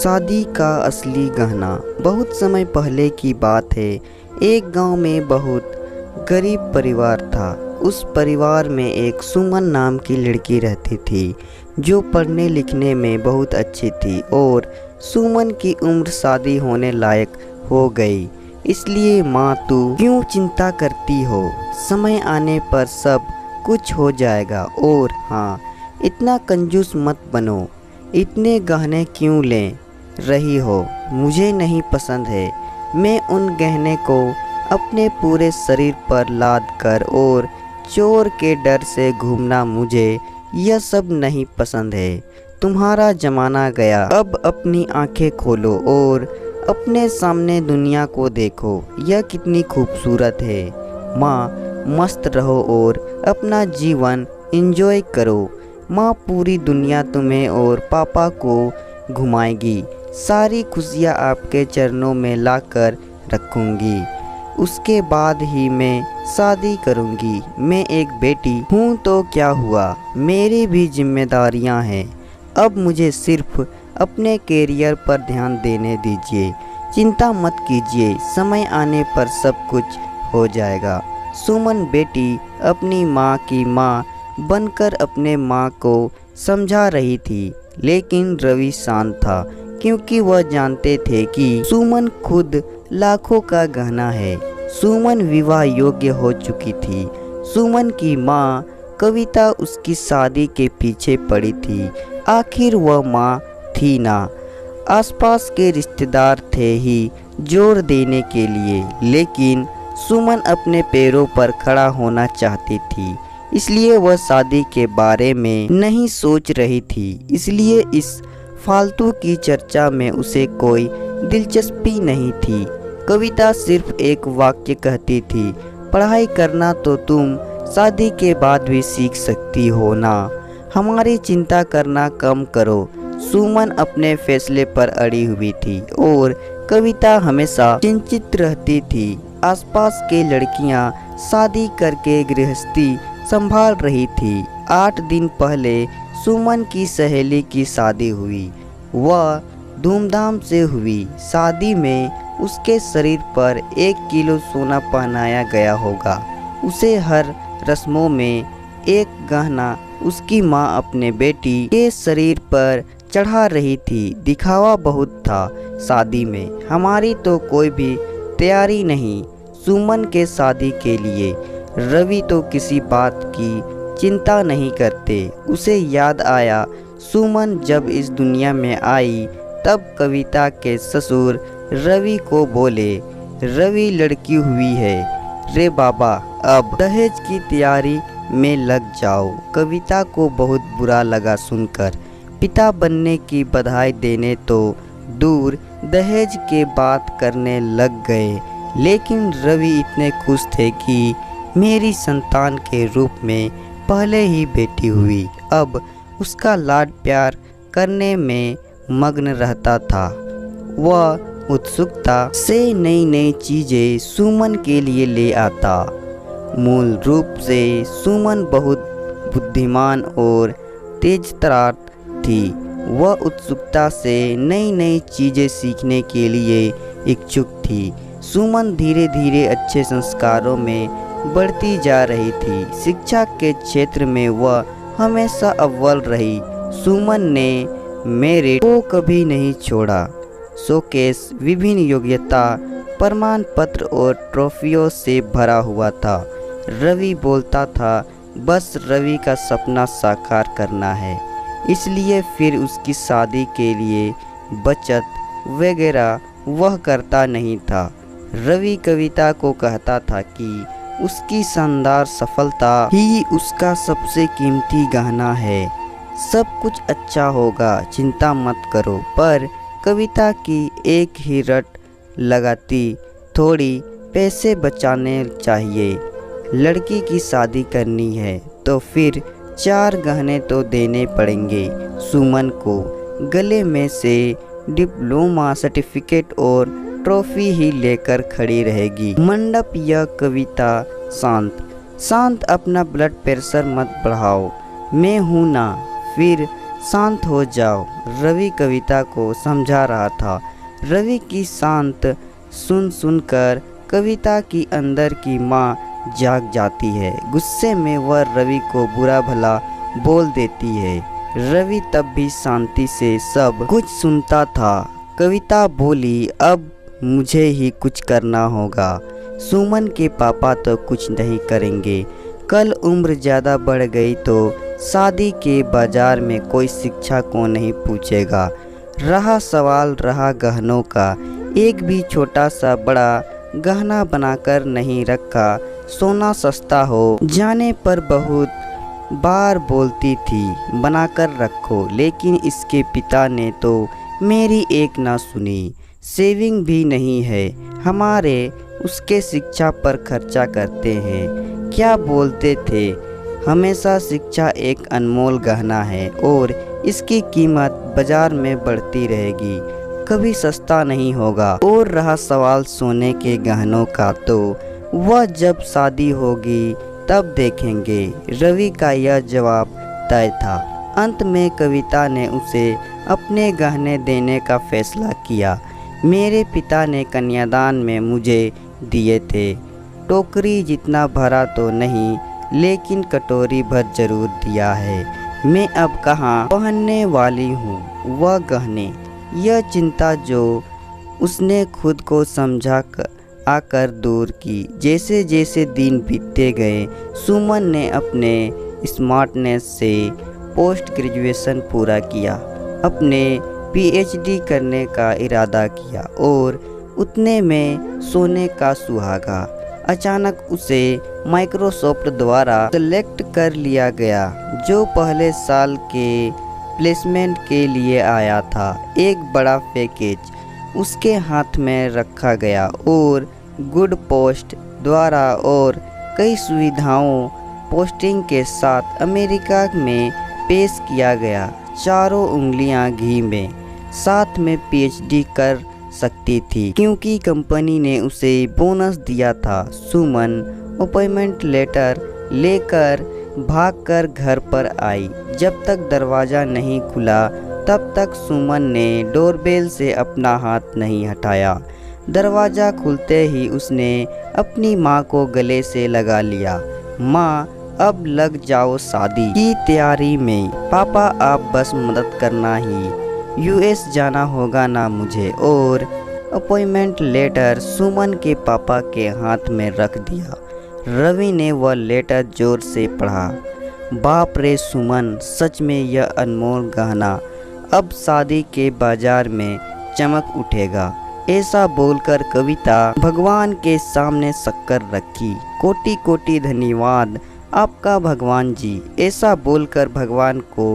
शादी का असली गहना। बहुत समय पहले की बात है। एक गांव में बहुत गरीब परिवार था। उस परिवार में एक सुमन नाम की लड़की रहती थी जो पढ़ने लिखने में बहुत अच्छी थी और सुमन की उम्र शादी होने लायक हो गई। इसलिए माँ, तू क्यों चिंता करती हो? समय आने पर सब कुछ हो जाएगा। और हाँ, इतना कंजूस मत बनो। इतने गहने क्यों ले रही हो? मुझे नहीं पसंद है। मैं उन गहने को अपने पूरे शरीर पर लाद कर और चोर के डर से घूमना, मुझे यह सब नहीं पसंद है। तुम्हारा जमाना गया। अब अपनी आंखें खोलो और अपने सामने दुनिया को देखो। यह कितनी खूबसूरत है। माँ, मस्त रहो और अपना जीवन एंजॉय करो। माँ पूरी दुनिया तुम्हें और पापा को घुमाएगी। सारी खुशियाँ आपके चरणों में लाकर रखूँगी। उसके बाद ही मैं शादी करूँगी। मैं एक बेटी हूँ तो क्या हुआ, मेरी भी जिम्मेदारियाँ हैं। अब मुझे सिर्फ अपने कैरियर पर ध्यान देने दीजिए। चिंता मत कीजिए, समय आने पर सब कुछ हो जाएगा। सुमन बेटी अपनी माँ की माँ बनकर अपने माँ को समझा रही थी, लेकिन रवि शांत था क्योंकि वह जानते थे कि सुमन खुद लाखों का गहना है। सुमन विवाह योग्य हो चुकी थी। सुमन की माँ कविता उसकी शादी के पीछे पड़ी थी। आखिर वह माँ थी ना। आसपास के रिश्तेदार थे ही जोर देने के लिए, लेकिन सुमन अपने पैरों पर खड़ा होना चाहती थी। इसलिए वह शादी के बारे में नहीं सोच रही थी। इसलिए इस फालतू की चर्चा में उसे कोई दिलचस्पी नहीं थी। कविता सिर्फ एक वाक्य कहती थी, पढ़ाई करना तो तुम शादी के बाद भी सीख सकती हो ना। हमारी चिंता करना कम करो। सुमन अपने फैसले पर अड़ी हुई थी और कविता हमेशा चिंतित रहती थी। आसपास के लड़कियां शादी करके गृहस्थी संभाल रही थी। 8 दिन पहले सुमन की सहेली की शादी हुई। वह धूमधाम से हुई। शादी में उसके शरीर पर 1 किलो सोना पहनाया गया होगा। उसे हर रस्मों में एक गहना उसकी माँ अपने बेटी के शरीर पर चढ़ा रही थी। दिखावा बहुत था शादी में। हमारी तो कोई भी तैयारी नहीं सुमन के शादी के लिए। रवि तो किसी बात की चिंता नहीं करते। उसे याद आया, सुमन जब इस दुनिया में आई तब कविता के ससुर रवि को बोले, रवि लड़की हुई है रे बाबा, अब दहेज की तैयारी में लग जाओ। कविता को बहुत बुरा लगा सुनकर। पिता बनने की बधाई देने तो दूर, दहेज के बात करने लग गए। लेकिन रवि इतने खुश थे कि मेरी संतान के रूप में पहले ही बेटी हुई। अब उसका लाड प्यार करने में मग्न रहता था। वह उत्सुकता से नई नई चीज़ें सुमन के लिए ले आता। मूल रूप से सुमन बहुत बुद्धिमान और तेजतर्रार थी। वह उत्सुकता से नई नई चीज़ें सीखने के लिए इच्छुक थी। सुमन धीरे धीरे अच्छे संस्कारों में बढ़ती जा रही थी। शिक्षा के क्षेत्र में वह हमेशा अव्वल रही। सुमन ने मेरिट को कभी नहीं छोड़ा। शोकेस विभिन्न योग्यता, प्रमाण पत्र और ट्रॉफियों से भरा हुआ था। रवि बोलता था, बस रवि का सपना साकार करना है। इसलिए फिर उसकी शादी के लिए बचत वगैरह वह करता नहीं था। रवि कविता को कहता था कि उसकी शानदार सफलता ही उसका सबसे कीमती गहना है। सब कुछ अच्छा होगा, चिंता मत करो। पर कविता की एक ही रट लगाती, थोड़ी पैसे बचाने चाहिए। लड़की की शादी करनी है तो फिर 4 गहने तो देने पड़ेंगे। सुमन को गले में से डिप्लोमा सर्टिफिकेट और ट्रॉफी ही लेकर खड़ी रहेगी। मंडप या कविता शांत, अपना ब्लड प्रेशर मत बढ़ाओ। मैं हूँ ना। फिर शांत हो जाओ, रवि कविता को समझा रहा था। रवि की शांत सुन सुनकर कविता की अंदर की माँ जाग जाती है। गुस्से में वह रवि को बुरा भला बोल देती है। रवि तब भी शांति से सब कुछ सुनता था। कविता बोली, अब मुझे ही कुछ करना होगा। सुमन के पापा तो कुछ नहीं करेंगे। कल उम्र ज़्यादा बढ़ गई तो शादी के बाजार में कोई शिक्षा को नहीं पूछेगा। रहा सवाल रहा गहनों का, एक भी छोटा सा बड़ा गहना बनाकर नहीं रखा। सोना सस्ता हो जाने पर बहुत बार बोलती थी बनाकर रखो, लेकिन इसके पिता ने तो मेरी एक ना सुनी। सेविंग भी नहीं है हमारे, उसके शिक्षा पर खर्चा करते हैं। क्या बोलते थे, हमेशा शिक्षा एक अनमोल गहना है और इसकी कीमत बाजार में बढ़ती रहेगी, कभी सस्ता नहीं होगा। और रहा सवाल सोने के गहनों का, तो वह जब शादी होगी तब देखेंगे। रवि का यह जवाब तय था। अंत में कविता ने उसे अपने गहने देने का फैसला किया। मेरे पिता ने कन्यादान में मुझे दिए थे। टोकरी जितना भरा तो नहीं, लेकिन कटोरी भर जरूर दिया है। मैं अब कहाँ पहनने वाली हूँ वह गहने। यह चिंता जो उसने खुद को समझा आकर दूर की। जैसे जैसे दिन बीतते गए, सुमन ने अपने स्मार्टनेस से पोस्ट ग्रेजुएशन पूरा किया, अपने पीएचडी करने का इरादा किया और उतने में सोने का सुहागा। अचानक उसे माइक्रोसॉफ्ट द्वारा सेलेक्ट कर लिया गया, जो पहले साल के प्लेसमेंट के लिए आया था। एक बड़ा पैकेज उसके हाथ में रखा गया और गुड पोस्ट द्वारा और कई सुविधाओं पोस्टिंग के साथ अमेरिका में पेश किया गया। चारों उंगलियां घी में, साथ में पीएचडी कर सकती थी क्योंकि कंपनी ने उसे बोनस दिया था। सुमन अपॉइंटमेंट लेटर लेकर भागकर घर पर आई। जब तक दरवाज़ा नहीं खुला तब तक सुमन ने डोरबेल से अपना हाथ नहीं हटाया। दरवाज़ा खुलते ही उसने अपनी माँ को गले से लगा लिया। माँ, अब लग जाओ शादी की तैयारी में। पापा, आप बस मदद करना ही। यूएस जाना होगा ना मुझे। और अपॉइंटमेंट लेटर सुमन के पापा के हाथ में रख दिया। रवि ने वह लेटर जोर से पढ़ा। बाप रे सुमन, सच में यह अनमोल गहना अब शादी के बाजार में चमक उठेगा। ऐसा बोलकर कविता भगवान के सामने शक्कर रखी। कोटि कोटि धन्यवाद आपका भगवान जी। ऐसा बोलकर भगवान को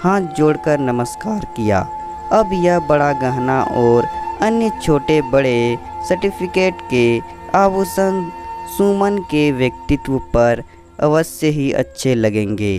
हाथ जोड़कर नमस्कार किया। अब यह बड़ा गहना और अन्य छोटे बड़े सर्टिफिकेट के आभूषण सुमन के व्यक्तित्व पर अवश्य ही अच्छे लगेंगे।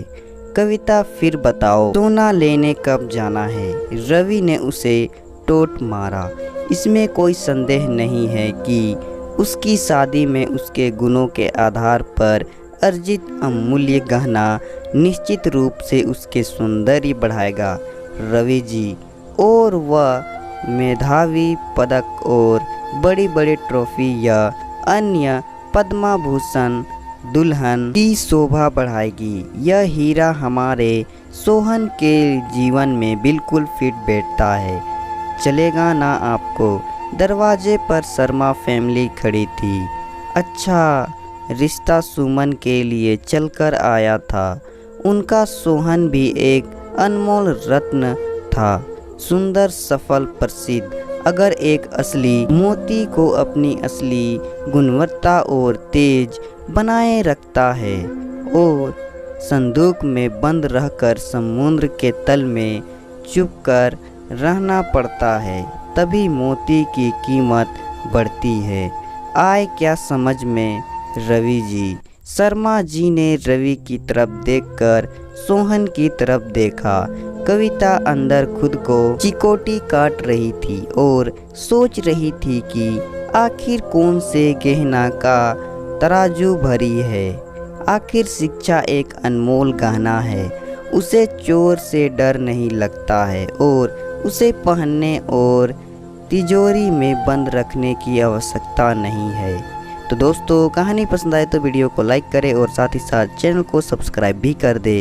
कविता, फिर बताओ सोना लेने कब जाना है? रवि ने उसे टोट मारा। इसमें कोई संदेह नहीं है कि उसकी शादी में उसके गुणों के आधार पर अर्जित अमूल्य गहना निश्चित रूप से उसके सौंदर्य बढ़ाएगा रवि जी। और वह मेधावी पदक और बड़ी बड़ी ट्रॉफी या अन्य पद्मभूषण दुल्हन की शोभा बढ़ाएगी। यह हीरा हमारे सोहन के जीवन में बिल्कुल फिट बैठता है। चलेगा ना आपको? दरवाजे पर शर्मा फैमिली खड़ी थी। अच्छा, रिश्ता सुमन के लिए चलकर आया था। उनका सोहन भी एक अनमोल रत्न था, सुंदर, सफल, प्रसिद्ध। अगर एक असली मोती को अपनी असली गुणवत्ता और तेज बनाए रखता है और संदूक में बंद रहकर समुद्र के तल में छुपकर रहना पड़ता है, तभी मोती की कीमत बढ़ती है। आए क्या समझ में रवि जी? शर्मा जी ने रवि की तरफ देखकर सोहन की तरफ देखा। कविता अंदर खुद को चिकोटी काट रही थी और सोच रही थी कि आखिर कौन से गहना का तराजू भरी है। आखिर शिक्षा एक अनमोल गहना है उसे चोर से डर नहीं लगता है और उसे पहनने और तिजोरी में बंद रखने की आवश्यकता नहीं है। तो दोस्तों, कहानी पसंद आए तो वीडियो को लाइक करें और साथ ही साथ चैनल को सब्सक्राइब भी कर दें।